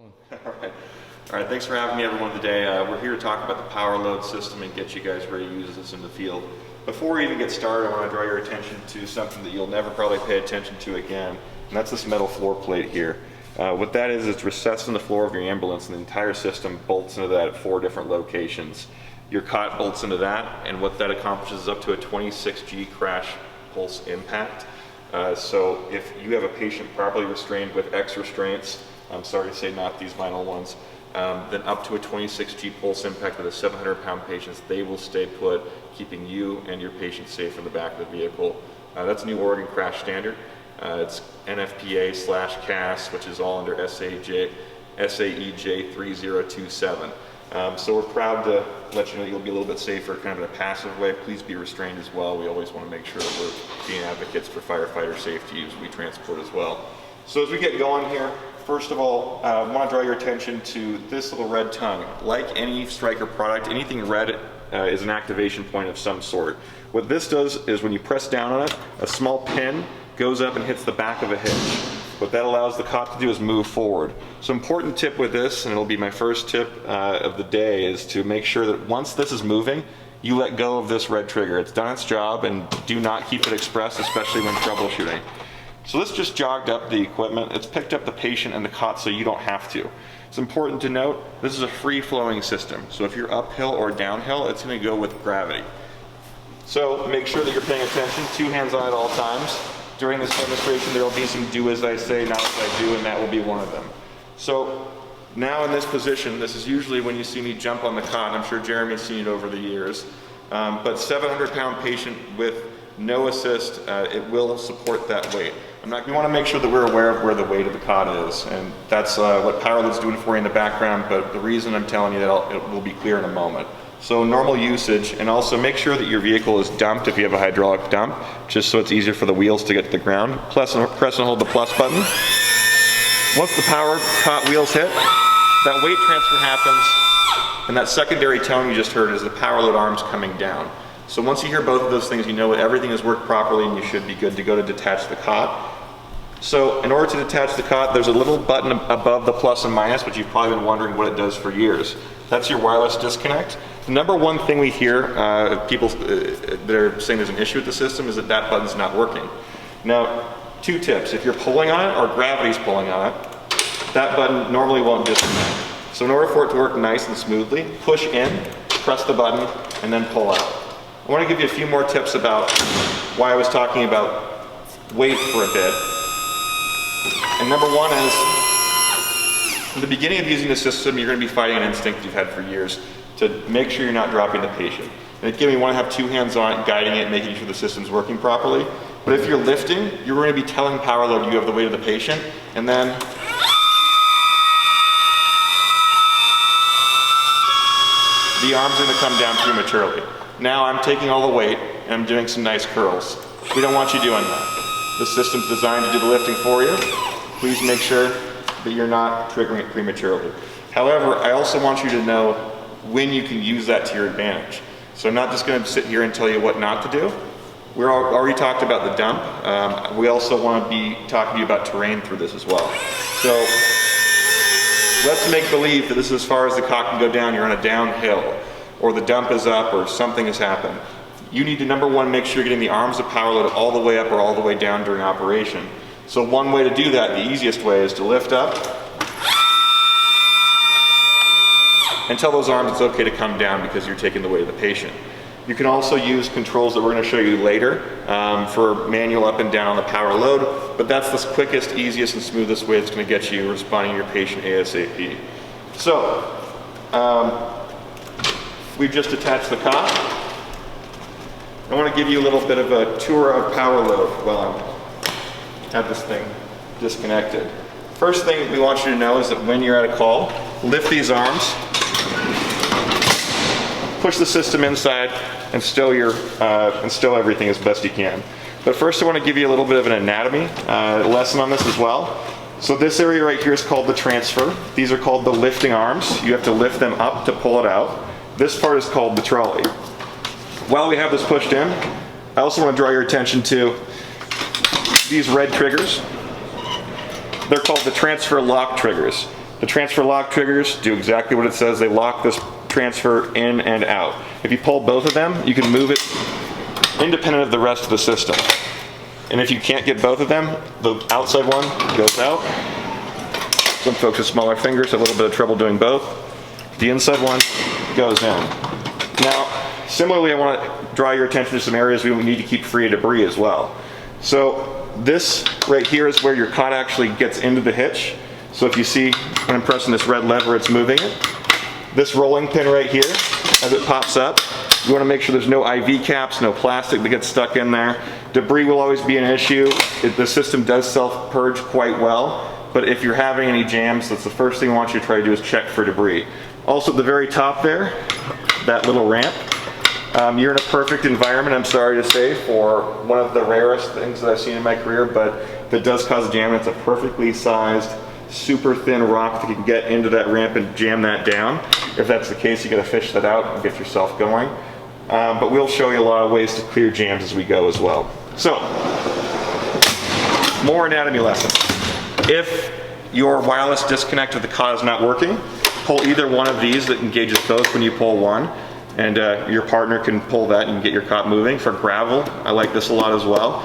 All right, thanks for having me everyone today. We're here to talk about the power load system and get you guys ready to use this in the field. Before we even get started, I want to draw your attention to something that you'll never probably pay attention to again, and that's this metal floor plate here. What that is, it's recessed in the floor of your ambulance, and the entire system bolts into that at 4 different locations. Your cot bolts into that, and what that accomplishes is up to a 26G crash pulse impact. So if you have a patient properly restrained with X restraints, I'm sorry to say not these vinyl ones, then up to a 26G pulse impact with a 700-pound patient, they will stay put, keeping you and your patient safe in the back of the vehicle. That's a new Oregon crash standard. It's NFPA/CAS, which is all under SAEJ 3027. So we're proud to let you know you'll be a little bit safer, kind of in a passive way. Please be restrained as well. We always want to make sure that we're being advocates for firefighter safety as we transport as well. So as we get going here, first of all, I want to draw your attention to this little red tongue. Like any Stryker product, anything red is an activation point of some sort. What this does is when you press down on it, a small pin goes up and hits the back of a hitch. What that allows the cot to do is move forward. So important tip with this, and it'll be my first tip of the day, is to make sure that once this is moving, you let go of this red trigger. It's done its job, and do not keep it expressed, especially when troubleshooting. So this just jogged up the equipment. It's picked up the patient and the cot so you don't have to. It's important to note, this is a free-flowing system. So if you're uphill or downhill, it's gonna go with gravity. So make sure that you're paying attention, 2 hands on at all times. During this demonstration, there will be some do as I say, not as I do, and that will be one of them. So now in this position, this is usually when you see me jump on the cot. I'm sure Jeremy's seen it over the years. But 700-pound patient with no assist, it will support that weight. We want to make sure that we're aware of where the weight of the cot is, and that's what PowerLoad's doing for you in the background, but the reason I'm telling you that it will be clear in a moment. So normal usage, and also make sure that your vehicle is dumped if you have a hydraulic dump, just so it's easier for the wheels to get to the ground. Press and hold the plus button. Once the power cot wheels hit, that weight transfer happens, and that secondary tone you just heard is the power load arms coming down. So once you hear both of those things, you know everything has worked properly and you should be good to go to detach the cot. So in order to detach the cot, there's a little button above the plus and minus, which you've probably been wondering what it does for years. That's your wireless disconnect. The number one thing we hear people that are saying there's an issue with the system is that that button's not working. Now, 2 tips. If you're pulling on it or gravity's pulling on it, that button normally won't disconnect. So in order for it to work nice and smoothly, push in, press the button, and then pull out. I want to give you a few more tips about why I was talking about weight for a bit. And number 1 is, in the beginning of using the system, you're going to be fighting an instinct you've had for years to make sure you're not dropping the patient. And again, you want to have 2 hands on it, guiding it, making sure the system's working properly. But if you're lifting, you're going to be telling power load you have the weight of the patient, and then the arms are going to come down prematurely. Now I'm taking all the weight and I'm doing some nice curls. We don't want you doing that. The system's designed to do the lifting for you. Please make sure that you're not triggering it prematurely. However, I also want you to know when you can use that to your advantage. So I'm not just going to sit here and tell you what not to do. We're already talked about the dump. We also want to be talking to you about terrain through this as well. So let's make believe that this is as far as the cot can go down. You're on a downhill, or the dump is up, or something has happened. You need to, number 1, make sure you're getting the arms of power load all the way up or all the way down during operation. So one way to do that, the easiest way, is to lift up and tell those arms it's okay to come down because you're taking the weight of the patient. You can also use controls that we're going to show you later for manual up and down on the power load, but that's the quickest, easiest, and smoothest way that's going to get you responding to your patient ASAP. So, we've just attached the cot. I want to give you a little bit of a tour of power load while I have this thing disconnected. First thing we want you to know is that when you're at a call, lift these arms, push the system inside, and stow everything as best you can. But first I want to give you a little bit of an anatomy lesson on this as well. So this area right here is called the transfer. These are called the lifting arms. You have to lift them up to pull it out. This part is called the trolley. While we have this pushed in, I also want to draw your attention to these red triggers. They're called the transfer lock triggers. The transfer lock triggers do exactly what it says. They lock this transfer in and out. If you pull both of them, you can move it independent of the rest of the system. And if you can't get both of them, the outside one goes out. Some folks with smaller fingers have a little bit of trouble doing both. The inside one goes in. Now, similarly, I want to draw your attention to some areas we need to keep free of debris as well. So this right here is where your cot actually gets into the hitch. So if you see when I'm pressing this red lever, it's moving it. This rolling pin right here, as it pops up, you want to make sure there's no IV caps, no plastic that gets stuck in there. Debris will always be an issue. The system does self-purge quite well, but if you're having any jams, that's the first thing I want you to try to do is check for debris. Also at the very top there, that little ramp, you're in a perfect environment, I'm sorry to say, for one of the rarest things that I've seen in my career, but if it does cause a jam, it's a perfectly sized, super thin rock that you can get into that ramp and jam that down. If that's the case, you gotta fish that out and get yourself going. But we'll show you a lot of ways to clear jams as we go as well. So, more anatomy lessons. If your wireless disconnect of the cot is not working, pull either one of these that engages both when you pull one, and your partner can pull that and get your cot moving. For gravel, I like this a lot as well,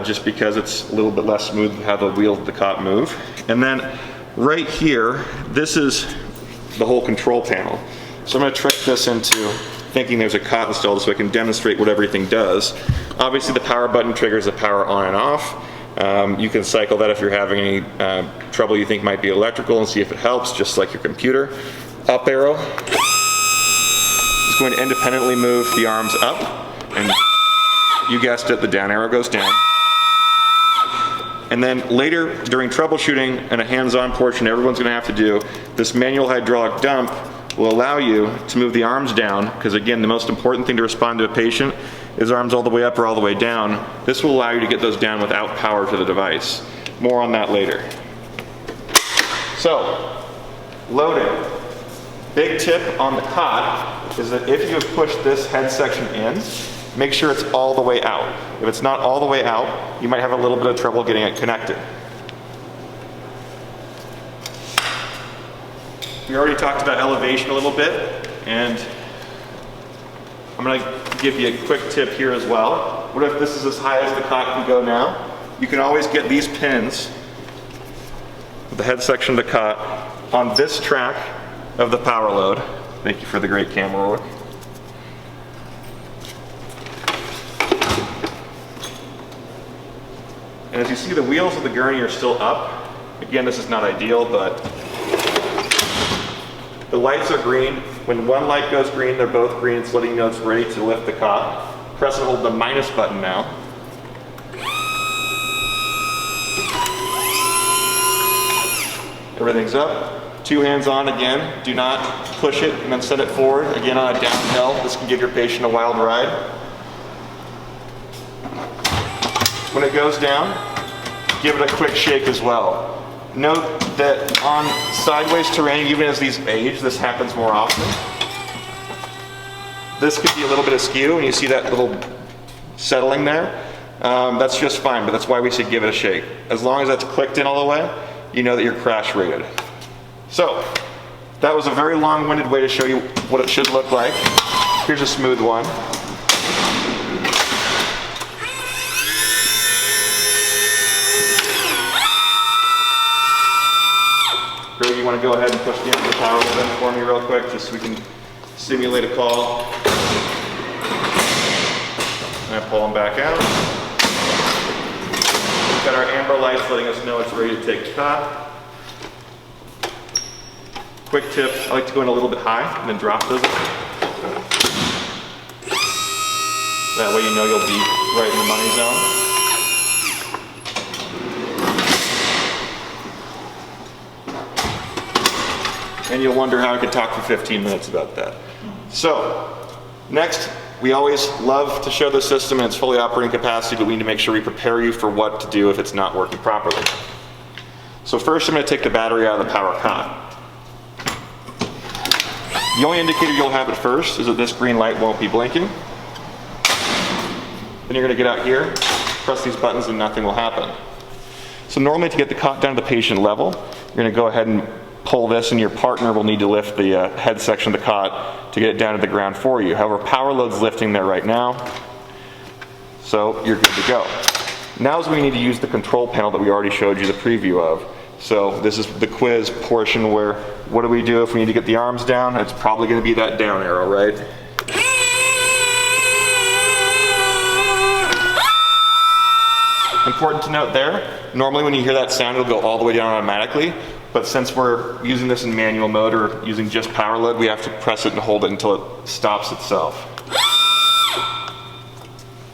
just because it's a little bit less smooth how the wheels of the cot move. And then right here, this is the whole control panel. So I'm going to trick this into thinking there's a cot installed so I can demonstrate what everything does. Obviously the power button triggers the power on and off. You can cycle that if you're having any trouble you think might be electrical and see if it helps, just like your computer. Up arrow is going to independently move the arms up, and you guessed it, the down arrow goes down. And then later during troubleshooting and a hands-on portion everyone's going to have to do, this manual hydraulic dump will allow you to move the arms down, because again, the most important thing to respond to a patient is arms all the way up or all the way down. This will allow you to get those down without power to the device. More on that later. So, loading. Big tip on the cot is that if you have pushed this head section in, make sure it's all the way out. If it's not all the way out, you might have a little bit of trouble getting it connected. We already talked about elevation a little bit, and I'm going to give you a quick tip here as well. What if this is as high as the cot can go now? You can always get these pins, the head section of the cot, on this track of the power load. Thank you for the great camera work. And as you see, the wheels of the gurney are still up. Again, this is not ideal, but the lights are green. When one light goes green, they're both green. It's letting you know it's ready to lift the cot. Press and hold the minus button now. Everything's up. Two hands on again. Do not push it and then send it forward. Again, on a downhill, this can give your patient a wild ride. When it goes down, give it a quick shake as well. Note that on sideways terrain, even as these age, this happens more often. This could be a little bit askew, and you see that little settling there. That's just fine, but that's why we say give it a shake. As long as that's clicked in all the way, you know that you're crash rated. So, that was a very long-winded way to show you what it should look like. Here's a smooth one. Greg, you want to go ahead and push the end of the power button for me real quick, just so we can simulate a call. And I pull them back out. We've got our amber lights letting us know it's ready to take the cot. Quick tip, I like to go in a little bit high and then drop those. That way you know you'll be right in the money zone. And you'll wonder how I could talk for 15 minutes about that. So, next, we always love to show the system in its fully operating capacity, but we need to make sure we prepare you for what to do if it's not working properly. So first I'm going to take the battery out of the power cot. The only indicator you'll have at first is that this green light won't be blinking. Then you're going to get out here, press these buttons, and nothing will happen. So normally to get the cot down to the patient level, you're going to go ahead and pull this, and your partner will need to lift the head section of the cot to get it down to the ground for you. However, power load's lifting there right now, so you're good to go. Now is when we need to use the control panel that we already showed you the preview of. So this is the quiz portion where, what do we do if we need to get the arms down? It's probably going to be that down arrow, right? Important to note there, normally when you hear that sound it'll go all the way down automatically, but since we're using this in manual mode or using just power load, we have to press it and hold it until it stops itself.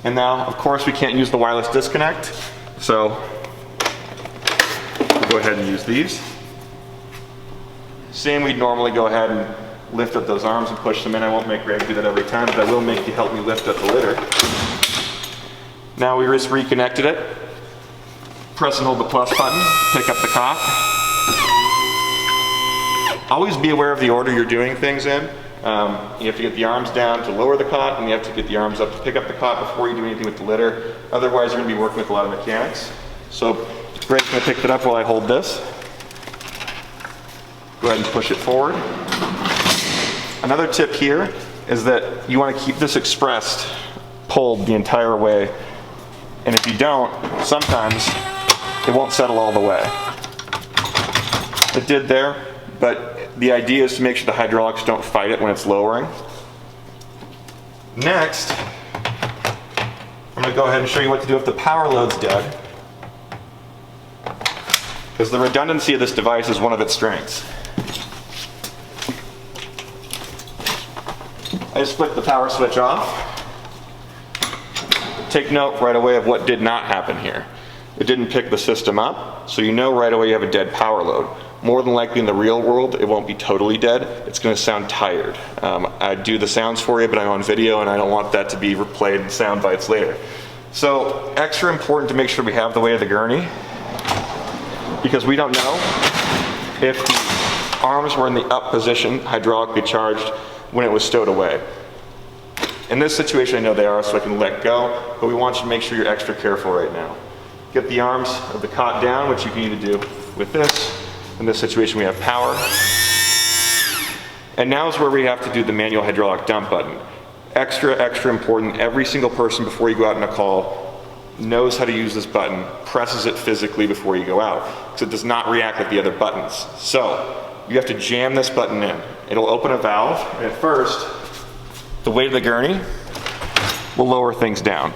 And now, of course, we can't use the wireless disconnect, so we'll go ahead and use these. Same, we'd normally go ahead and lift up those arms and push them in. I won't make Greg do that every time, but I will make you help me lift up the litter. Now we just reconnected it. Press and hold the plus button, pick up the cot. Always be aware of the order you're doing things in. You have to get the arms down to lower the cot, and you have to get the arms up to pick up the cot before you do anything with the litter. Otherwise, you're going to be working with a lot of mechanics. So Greg's going to pick it up while I hold this. Go ahead and push it forward. Another tip here is that you want to keep this expressed pulled the entire way. And if you don't, sometimes it won't settle all the way. It did there, but the idea is to make sure the hydraulics don't fight it when it's lowering. Next, I'm going to go ahead and show you what to do if the power load's dead, because the redundancy of this device is one of its strengths. I just flipped the power switch off. Take note right away of what did not happen here. It didn't pick the system up, so you know right away you have a dead power load. More than likely in the real world, it won't be totally dead. It's going to sound tired. I do the sounds for you, but I'm on video and I don't want that to be replayed in sound bites later. So extra important to make sure we have the weight of the gurney, because we don't know if the arms were in the up position, hydraulically charged, when it was stowed away. In this situation, I know they are, so I can let go, but we want you to make sure you're extra careful right now. Get the arms of the cot down, which you can either do with this. In this situation, we have power. And now is where we have to do the manual hydraulic dump button. Extra important. Every single person before you go out on a call knows how to use this button, presses it physically before you go out, because it does not react like the other buttons. So you have to jam this button in. It'll open a valve, and at first, the weight of the gurney will lower things down.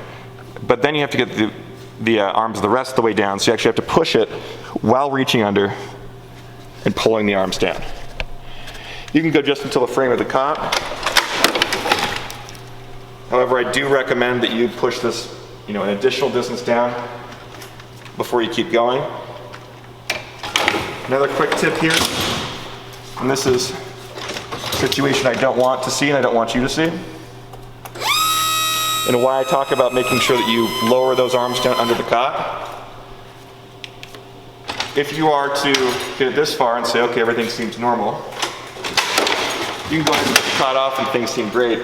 But then you have to get the arms the rest of the way down, so you actually have to push it while reaching under and pulling the arms down. You can go just until the frame of the cot. However, I do recommend that you push this, an additional distance down before you keep going. Another quick tip here, and this is situation I don't want to see and I don't want you to see. And why I talk about making sure that you lower those arms down under the cot. If you are to get it this far and say, okay, everything seems normal, you can go ahead and get the cot off and things seem great.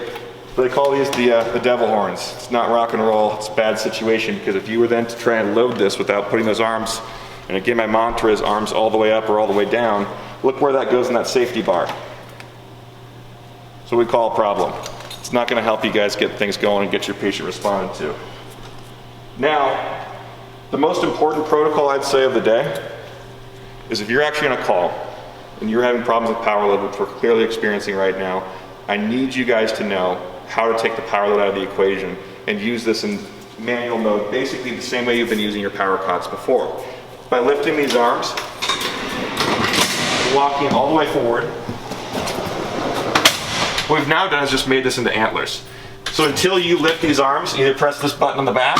But I call these the devil horns. It's not rock and roll, it's a bad situation, because if you were then to try and load this without putting those arms, and again my mantra is arms all the way up or all the way down, look where that goes in that safety bar. So we call a problem. It's not going to help you guys get things going and get your patient responded to. Now, the most important protocol I'd say of the day is if you're actually on a call and you're having problems with power load, which we're clearly experiencing right now, I need you guys to know how to take the power load out of the equation and use this in manual mode, basically the same way you've been using your power cots before. By lifting these arms, walking all the way forward. What we've now done is just made this into antlers. So until you lift these arms, either press this button on the back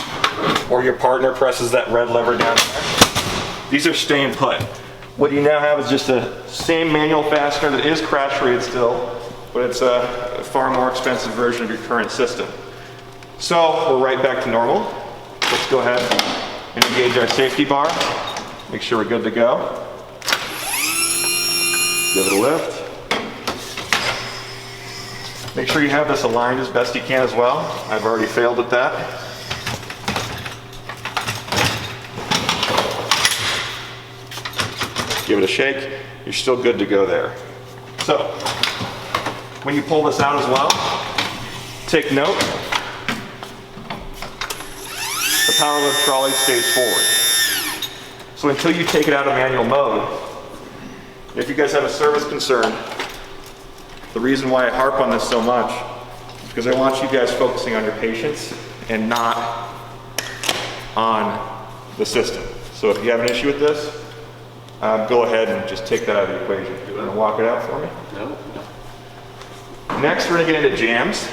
or your partner presses that red lever down there. These are staying put. What you now have is just a same manual fastener that is crash rated still, but it's a far more expensive version of your current system. So we're right back to normal. Let's go ahead and engage our safety bar. Make sure we're good to go. Give it a lift. Make sure you have this aligned as best you can as well. I've already failed at that. Give it a shake. you're still good to go there. So, when you pull this out as well, take note, the power lift trolley stays forward. So until you take it out of manual mode, if you guys have a service concern, the reason why I harp on this so much is because I want you guys focusing on your patients and not on the system. So if you have an issue with this, go ahead and just take that out of the equation. You want to walk it out for me? No. Next, we're going to get into jams.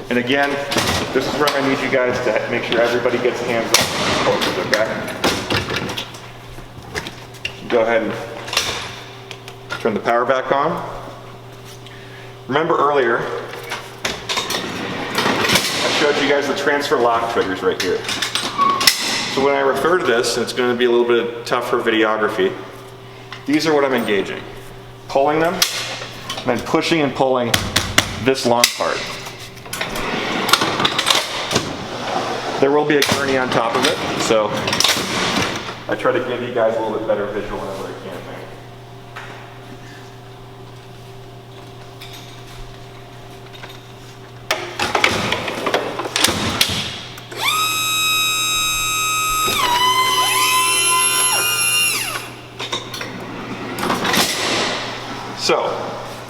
And again, this is where I need you guys to make sure everybody gets hands on the okay? Go ahead and turn the power back on. Remember earlier, I showed you guys the transfer lock triggers right here. So when I refer to this, and it's going to be a little bit tough for videography, these are what I'm engaging. Pulling them, and then pushing and pulling this long part. There will be a gurney on top of it, so I try to give you guys a little bit better visual whenever I can. So,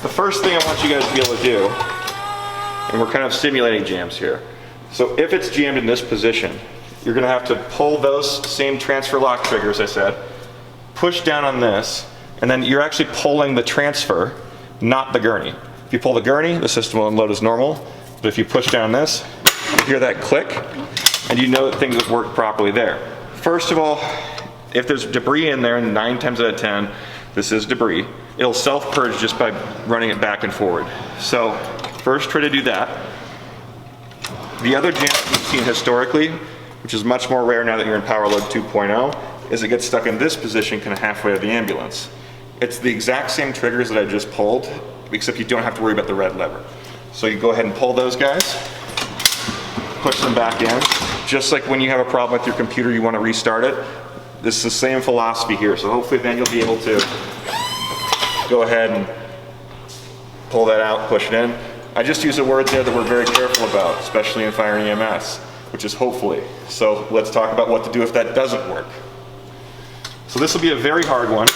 the first thing I want you guys to be able to do, and we're kind of simulating jams here. So if it's jammed in this position, you're going to have to pull those same transfer lock triggers I said, push down on this, and then you're actually pulling the transfer, not the gurney. If you pull the gurney, the system will unload as normal, but if you push down this, you hear that click, and you know that things have worked properly there. First of all, if there's debris in there, and 9 times out of 10, this is debris, it'll self-purge just by running it back and forward. So first try to do that. The other jam we've seen historically, which is much more rare now that you're in Power Load 2.0, is it gets stuck in this position kind of halfway to the ambulance. It's the exact same triggers that I just pulled, except you don't have to worry about the red lever. So you go ahead and pull those guys, push them back in. Just like when you have a problem with your computer, you want to restart it. This is the same philosophy here. So hopefully then you'll be able to go ahead and pull that out, push it in. I just use a word there that we're very careful about, especially in fire and EMS, which is hopefully. So let's talk about what to do if that doesn't work. So this will be a very hard one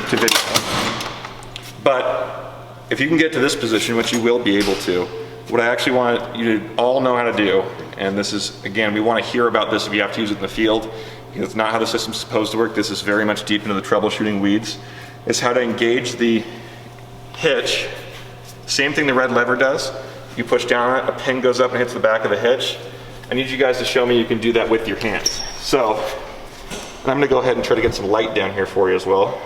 to video. But if you can get to this position, which you will be able to, what I actually want you to all know how to do, and this is, again, we want to hear about this if you have to use it in the field, because it's not how the system's supposed to work. This is very much deep into the troubleshooting weeds, is how to engage the hitch. Same thing the red lever does. You push down on it, a pin goes up and hits the back of the hitch. I need you guys to show me you can do that with your hands. So, I'm going to go ahead and try to get some light down here for you as well.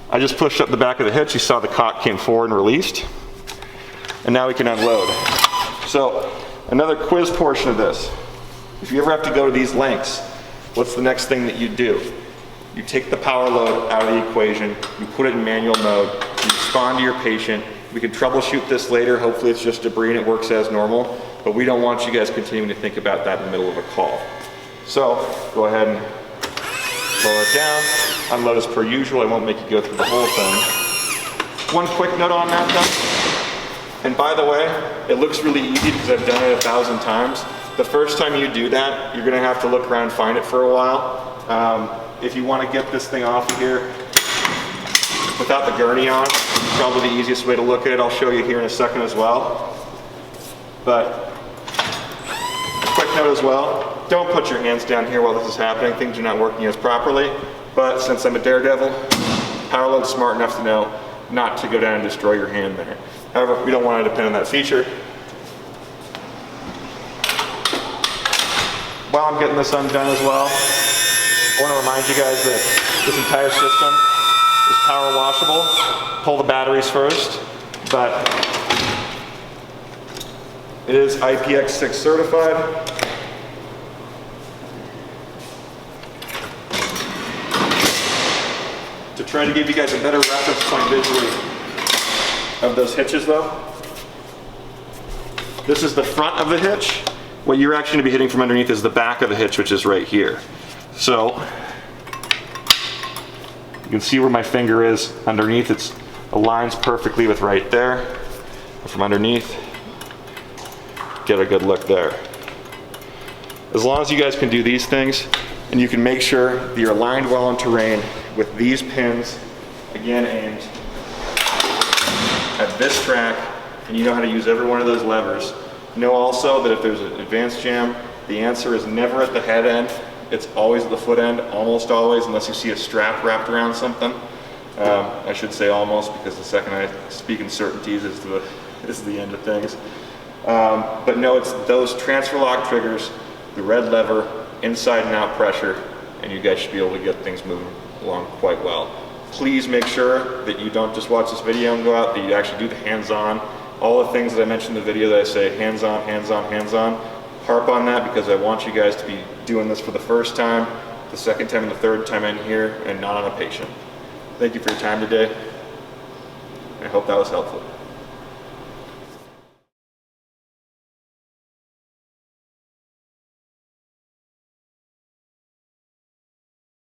I just pushed up the back of the hitch. You saw the cock came forward and released. And now we can unload. So, another quiz portion of this. If you ever have to go to these lengths, what's the next thing that you do? You take the power load out of the equation, you put it in manual mode, you respond to your patient. We can troubleshoot this later. Hopefully it's just debris and it works as normal, but we don't want you guys continuing to think about that in the middle of a call. So go ahead and lower it down, unload as per usual. I won't make you go through the whole thing. One quick note on that though, and by the way, it looks really easy because I've done it 1,000 times. The first time you do that, you're gonna have to look around and find it for a while. If you want to get this thing off of here without the gurney on, probably the easiest way to look at it. I'll show you here in a second as well. But a quick note as well, don't put your hands down here while this is happening. Things are not working as properly. But since I'm a daredevil, Power Load's smart enough to know not to go down and destroy your hand there. However, we don't want to depend on that feature. While I'm getting this undone as well, I want to remind you guys that this entire system is power washable. Pull the batteries first, but it is IPX6 certified. To try to give you guys a better reference point visually of those hitches though, this is the front of the hitch. What you're actually going to be hitting from underneath is the back of the hitch, which is right here. So You can see where my finger is underneath. It aligns perfectly with right there. From underneath, get a good look there. As long as you guys can do these things, and you can make sure that you're aligned well on terrain with these pins, again aimed at this track, and you know how to use every one of those levers. Know also that if there's an advanced jam, the answer is never at the head end. It's always at the foot end, almost always, unless you see a strap wrapped around something. I should say almost, because the second I speak in certainties is the end of things. But no, it's those transfer lock triggers, the red lever, inside and out pressure, and you guys should be able to get things moving along quite well. Please make sure that you don't just watch this video and go out, that you actually do the hands-on. All the things that I mentioned in the video that I say hands-on, hands-on, hands-on, harp on that, because I want you guys to be doing this for the first time, the second time and the third time in here, and not on a patient. Thank you for your time today. I hope that was helpful.